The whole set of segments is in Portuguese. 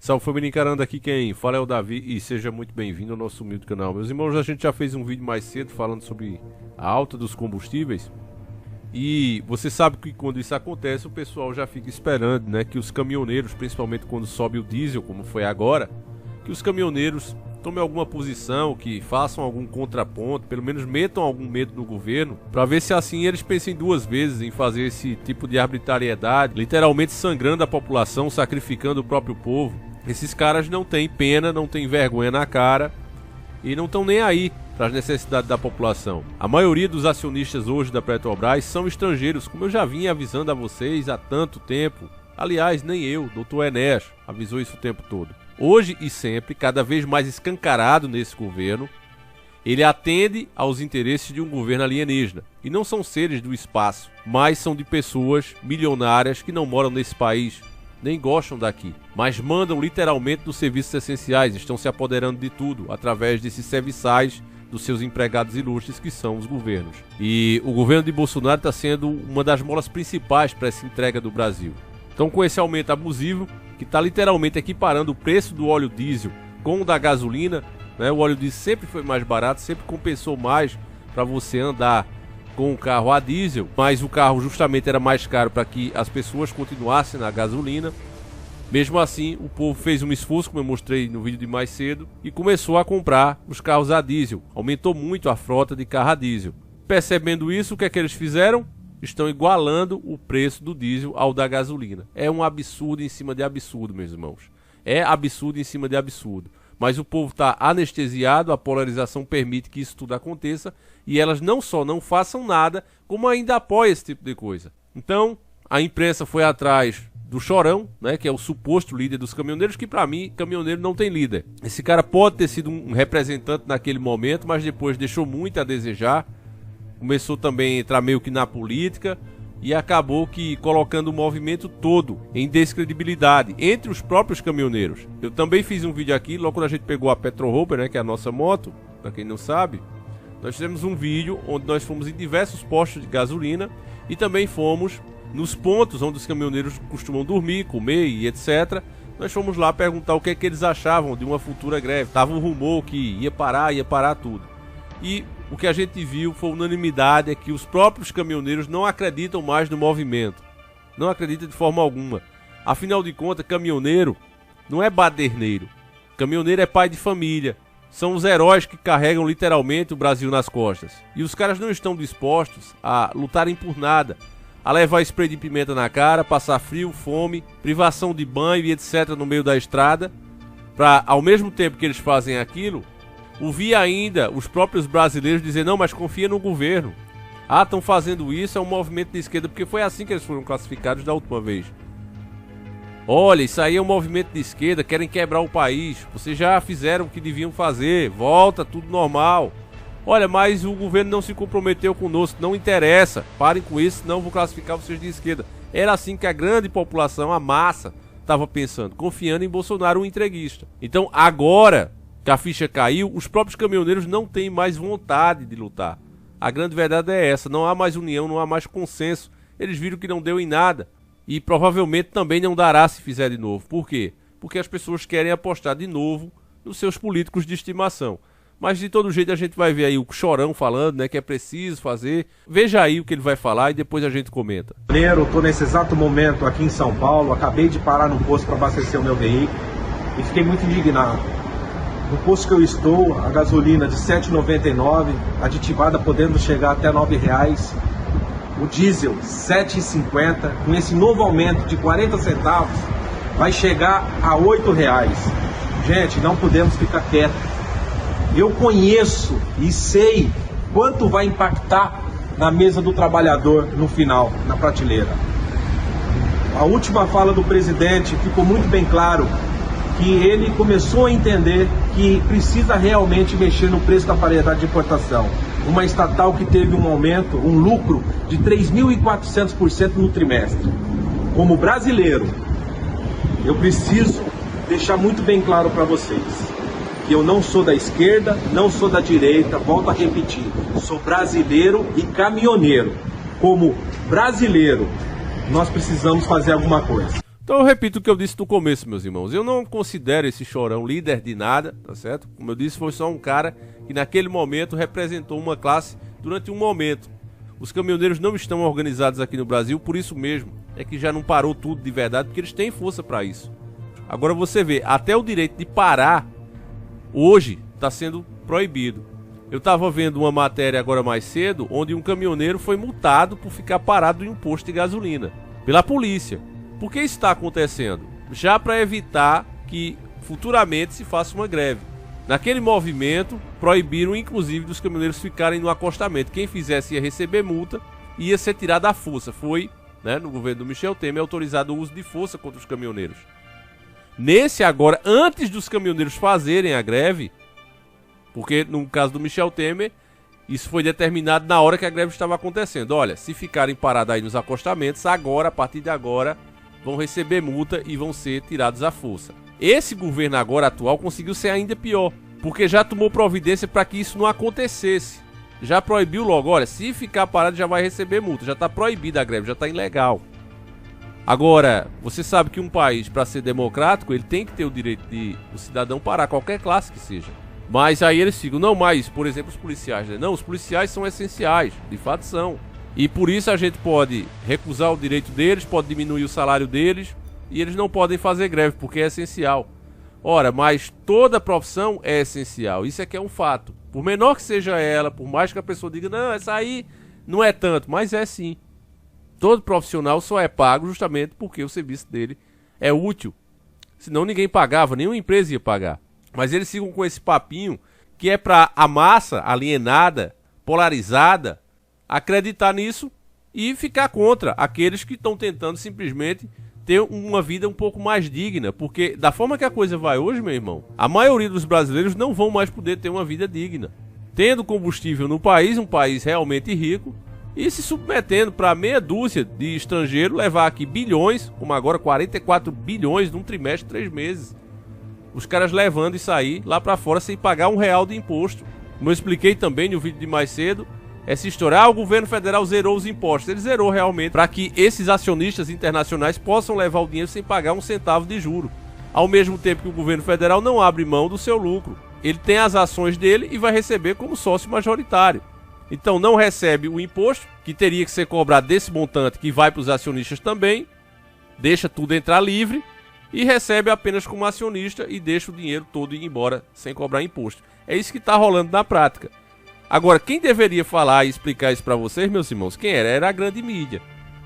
Salve família, encarando aqui quem fala é o Davi e seja muito bem-vindo ao nosso humilde canal. Meus irmãos, a gente já fez um vídeo mais cedo falando sobre a alta dos combustíveis. E você sabe que quando isso acontece o pessoal já fica esperando, né, que os caminhoneiros, principalmente quando sobe o diesel, como foi agora, que os caminhoneiros tomem alguma posição, que façam algum contraponto, pelo menos metam algum medo no governo, para ver se assim eles pensem duas vezes em fazer esse tipo de arbitrariedade, literalmente sangrando a população, sacrificando o próprio povo. Esses caras não têm pena, não têm vergonha na cara e não estão nem aí para as necessidades da população. A maioria dos acionistas hoje da Petrobras são estrangeiros, como eu já vinha avisando a vocês há tanto tempo. Aliás, nem eu, Dr. Enéas, avisou isso o tempo todo. Hoje e sempre, cada vez mais escancarado nesse governo, ele atende aos interesses de um governo alienígena. E não são seres do espaço, mas são de pessoas milionárias que não moram nesse país, nem gostam daqui, mas mandam literalmente dos serviços essenciais, estão se apoderando de tudo através desses serviçais dos seus empregados ilustres que são os governos. E o governo de Bolsonaro está sendo uma das molas principais para essa entrega do Brasil. Então, com esse aumento abusivo, que está literalmente equiparando o preço do óleo diesel com o da gasolina, né? O óleo diesel sempre foi mais barato, sempre compensou mais para você andar com o carro a diesel, mas o carro justamente era mais caro para que as pessoas continuassem na gasolina. Mesmo assim, o povo fez um esforço, como eu mostrei no vídeo de mais cedo, e começou a comprar os carros a diesel. Aumentou muito a frota de carro a diesel. Percebendo isso, o que é que eles fizeram? Estão igualando o preço do diesel ao da gasolina. É um absurdo em cima de absurdo, meus irmãos. É absurdo em cima de absurdo. Mas o povo está anestesiado, a polarização permite que isso tudo aconteça, e elas não só não façam nada, como ainda apoiam esse tipo de coisa. Então, a imprensa foi atrás do Chorão, né, que é o suposto líder dos caminhoneiros, que para mim, caminhoneiro não tem líder. Esse cara pode ter sido um representante naquele momento, mas depois deixou muito a desejar. Começou também a entrar meio que na política e acabou que colocando o movimento todo em descredibilidade entre os próprios caminhoneiros. Eu também fiz um vídeo aqui, logo quando a gente pegou a PetroRover, né, que é a nossa moto, para quem não sabe, nós fizemos um vídeo onde nós fomos em diversos postos de gasolina e também fomos nos pontos onde os caminhoneiros costumam dormir, comer e etc. Nós fomos lá perguntar o que é que eles achavam de uma futura greve. Tava um rumor que ia parar tudo. E o que a gente viu foi unanimidade, é que os próprios caminhoneiros não acreditam mais no movimento. Não acreditam de forma alguma. Afinal de contas, caminhoneiro não é baderneiro. Caminhoneiro é pai de família. São os heróis que carregam literalmente o Brasil nas costas. E os caras não estão dispostos a lutarem por nada. A levar spray de pimenta na cara, passar frio, fome, privação de banho e etc. no meio da estrada. Para, ao mesmo tempo que eles fazem aquilo, ouvi ainda os próprios brasileiros dizer: não, mas confia no governo. Ah, estão fazendo isso, é um movimento de esquerda, porque foi assim que eles foram classificados da última vez. Olha, isso aí é um movimento de esquerda, querem quebrar o país. Vocês já fizeram o que deviam fazer, volta, tudo normal. Olha, mas o governo não se comprometeu conosco, não interessa. Parem com isso, senão eu vou classificar vocês de esquerda. Era assim que a grande população, a massa, estava pensando, confiando em Bolsonaro, um entreguista. Então, agora que a ficha caiu, os próprios caminhoneiros não têm mais vontade de lutar. A grande verdade é essa, não há mais união, não há mais consenso. Eles viram que não deu em nada e provavelmente também não dará se fizer de novo. Por quê? Porque as pessoas querem apostar de novo nos seus políticos de estimação. Mas de todo jeito a gente vai ver aí o Chorão falando, né, que é preciso fazer. Veja aí o que ele vai falar e depois a gente comenta. Eu estou nesse exato momento aqui em São Paulo, acabei de parar no posto para abastecer o meu veículo e fiquei muito indignado. No posto que eu estou, a gasolina de R$ 7,99, aditivada podendo chegar até R$ 9,00. O diesel R$ 7,50, com esse novo aumento de 40 centavos, vai chegar a R$ 8,00. Gente, não podemos ficar quietos. Eu conheço e sei quanto vai impactar na mesa do trabalhador no final, na prateleira. A última fala do presidente ficou muito bem claro que ele começou a entender que precisa realmente mexer no preço da paridade de importação. Uma estatal que teve um aumento, um lucro de 3.400% no trimestre. Como brasileiro, eu preciso deixar muito bem claro para vocês que eu não sou da esquerda, não sou da direita, volto a repetir, sou brasileiro e caminhoneiro. Como brasileiro, nós precisamos fazer alguma coisa. Então eu repito o que eu disse no começo, meus irmãos. Eu não considero esse Chorão líder de nada, tá certo? Como eu disse, foi só um cara que naquele momento representou uma classe durante um momento. Os caminhoneiros não estão organizados aqui no Brasil, por isso mesmo é que já não parou tudo de verdade, porque eles têm força para isso. Agora você vê, até o direito de parar hoje está sendo proibido. Eu estava vendo uma matéria agora mais cedo, onde um caminhoneiro foi multado por ficar parado em um posto de gasolina pela polícia. Por que isso está acontecendo? Já para evitar que futuramente se faça uma greve. Naquele movimento, proibiram inclusive dos caminhoneiros ficarem no acostamento. Quem fizesse ia receber multa e ia ser tirado à força. Foi, né, no governo do Michel Temer, autorizado o uso de força contra os caminhoneiros. Nesse agora, antes dos caminhoneiros fazerem a greve, porque no caso do Michel Temer, isso foi determinado na hora que a greve estava acontecendo. Olha, se ficarem parados aí nos acostamentos, agora, a partir de agora, vão receber multa e vão ser tirados à força. Esse governo agora atual conseguiu ser ainda pior, porque já tomou providência para que isso não acontecesse. Já proibiu logo, olha, se ficar parado já vai receber multa, já está proibida a greve, já está ilegal. Agora, você sabe que um país, para ser democrático, ele tem que ter o direito de o cidadão parar, qualquer classe que seja. Mas aí eles ficam, não mais, por exemplo, os policiais, né? Não, os policiais são essenciais, de fato são. E por isso a gente pode recusar o direito deles, pode diminuir o salário deles, e eles não podem fazer greve, porque é essencial. Ora, mas toda profissão é essencial, isso é que é um fato. Por menor que seja ela, por mais que a pessoa diga, não, essa aí não é tanto, mas é sim. Todo profissional só é pago justamente porque o serviço dele é útil. Senão ninguém pagava, nenhuma empresa ia pagar. Mas eles ficam com esse papinho que é para a massa alienada, polarizada, acreditar nisso e ficar contra aqueles que estão tentando simplesmente ter uma vida um pouco mais digna. Porque da forma que a coisa vai hoje, meu irmão, a maioria dos brasileiros não vão mais poder ter uma vida digna. Tendo combustível no país, um país realmente rico, e se submetendo para meia dúzia de estrangeiros levar aqui bilhões, como agora 44 bilhões num trimestre, 3 meses. Os caras levando isso aí lá para fora sem pagar R$1 de imposto. Como eu expliquei também no vídeo de mais cedo, essa história, o governo federal zerou os impostos. Ele zerou realmente para que esses acionistas internacionais possam levar o dinheiro sem pagar um centavo de juro. Ao mesmo tempo que o governo federal não abre mão do seu lucro. Ele tem as ações dele e vai receber como sócio majoritário. Então não recebe o imposto, que teria que ser cobrado desse montante que vai para os acionistas também, deixa tudo entrar livre e recebe apenas como acionista e deixa o dinheiro todo ir embora sem cobrar imposto. É isso que está rolando na prática. Agora, quem deveria falar e explicar isso para vocês, meus irmãos, quem era? Era a grande mídia.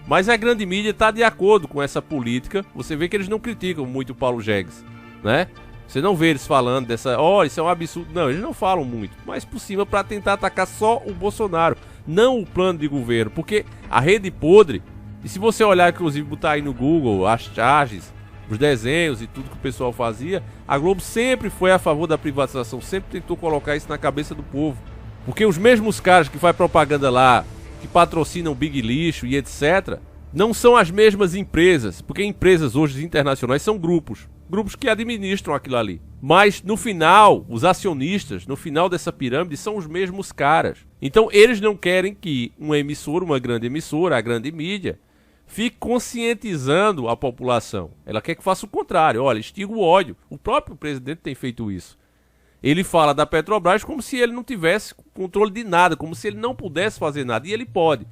Mas a grande mídia está de acordo com essa política. Você vê que eles não criticam muito o Paulo Jegues, né? Você não vê eles falando dessa, isso é um absurdo. Não, eles não falam muito, mas por cima para tentar atacar só o Bolsonaro, não o plano de governo, porque a rede podre, e se você olhar, inclusive, botar aí no Google as charges, os desenhos e tudo que o pessoal fazia, a Globo sempre foi a favor da privatização, sempre tentou colocar isso na cabeça do povo. Porque os mesmos caras que fazem propaganda lá, que patrocinam Big Lixo e etc., não são as mesmas empresas, porque empresas hoje internacionais são grupos que administram aquilo ali. Mas no final, os acionistas, no final dessa pirâmide, são os mesmos caras. Então eles não querem que uma emissora, uma grande emissora, a grande mídia, fique conscientizando a população. Ela quer que faça o contrário, olha, instiga o ódio. O próprio presidente tem feito isso. Ele fala da Petrobras como se ele não tivesse controle de nada, como se ele não pudesse fazer nada, e ele pode.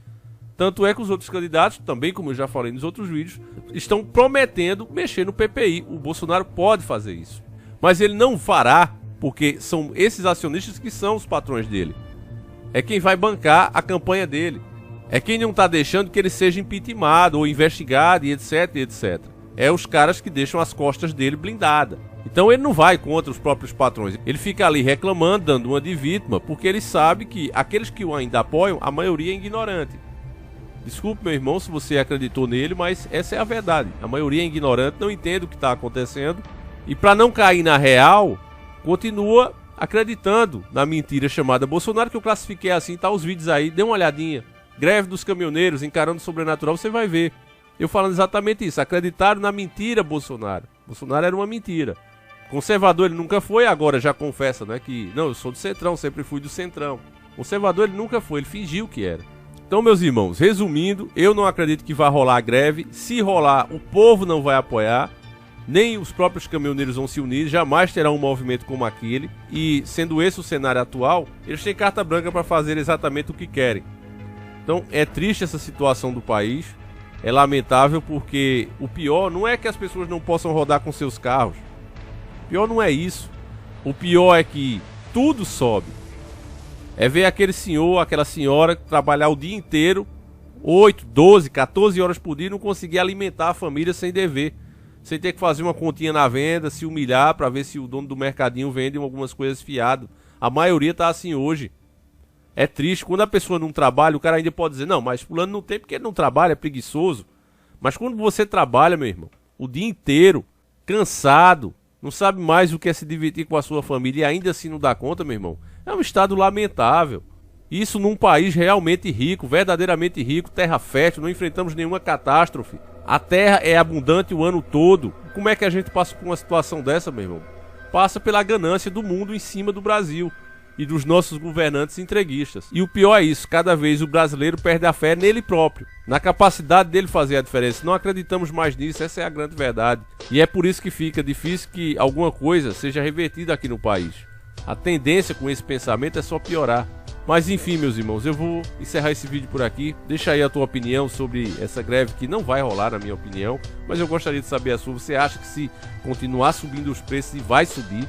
Tanto é que os outros candidatos, também como eu já falei nos outros vídeos, estão prometendo mexer no PPI. O Bolsonaro pode fazer isso. Mas ele não fará, porque são esses acionistas que são os patrões dele. É quem vai bancar a campanha dele. É quem não está deixando que ele seja impeachmentado ou investigado e etc, etc. É os caras que deixam as costas dele blindadas. Então ele não vai contra os próprios patrões. Ele fica ali reclamando, dando uma de vítima, porque ele sabe que aqueles que o ainda apoiam, a maioria é ignorante. Desculpe, meu irmão, se você acreditou nele, mas essa é a verdade. A maioria é ignorante, não entende o que está acontecendo. E para não cair na real, continua acreditando na mentira chamada Bolsonaro, que eu classifiquei assim, tá os vídeos aí, dê uma olhadinha. Greve dos caminhoneiros, encarando o sobrenatural, você vai ver. Eu falando exatamente isso, acreditaram na mentira Bolsonaro. Bolsonaro era uma mentira. Conservador ele nunca foi, agora já confessa, né, que não, eu sou do Centrão, sempre fui do Centrão. Conservador ele nunca foi, ele fingiu que era. Então, meus irmãos, resumindo, eu não acredito que vai rolar a greve. Se rolar, o povo não vai apoiar, nem os próprios caminhoneiros vão se unir, jamais terá um movimento como aquele. E, sendo esse o cenário atual, eles têm carta branca para fazer exatamente o que querem. Então, é triste essa situação do país, é lamentável, porque o pior não é que as pessoas não possam rodar com seus carros. O pior não é isso. O pior é que tudo sobe. É ver aquele senhor, aquela senhora trabalhar o dia inteiro, 8, 12, 14 horas por dia e não conseguir alimentar a família sem dever. Sem ter que fazer uma continha na venda, se humilhar para ver se o dono do mercadinho vende algumas coisas fiado. A maioria tá assim hoje. É triste. Quando a pessoa não trabalha, o cara ainda pode dizer, não, mas fulano não tem porque ele não trabalha, é preguiçoso. Mas quando você trabalha, meu irmão, o dia inteiro, cansado, não sabe mais o que é se divertir com a sua família e ainda assim não dá conta, meu irmão, é um estado lamentável. Isso num país realmente rico, verdadeiramente rico, terra fértil, não enfrentamos nenhuma catástrofe. A terra é abundante o ano todo. Como é que a gente passa por uma situação dessa, meu irmão? Passa pela ganância do mundo em cima do Brasil e dos nossos governantes entreguistas. E o pior é isso, cada vez o brasileiro perde a fé nele próprio, na capacidade dele fazer a diferença. Não acreditamos mais nisso, essa é a grande verdade. E é por isso que fica difícil que alguma coisa seja revertida aqui no país. A tendência com esse pensamento é só piorar. Mas enfim, meus irmãos, eu vou encerrar esse vídeo por aqui. Deixa aí a tua opinião sobre essa greve, que não vai rolar, na minha opinião, mas eu gostaria de saber a sua. Você acha que se continuar subindo os preços, e vai subir?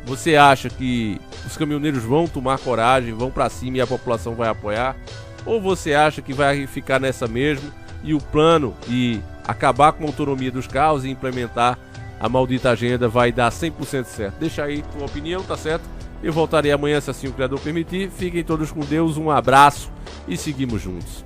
Você acha que os caminhoneiros vão tomar coragem, vão pra cima e a população vai apoiar? Ou você acha que vai ficar nessa mesmo e o plano de acabar com a autonomia dos carros e implementar a maldita agenda vai dar 100% certo? Deixa aí tua opinião, tá certo? Eu voltarei amanhã, se assim o Criador permitir. Fiquem todos com Deus, um abraço e seguimos juntos.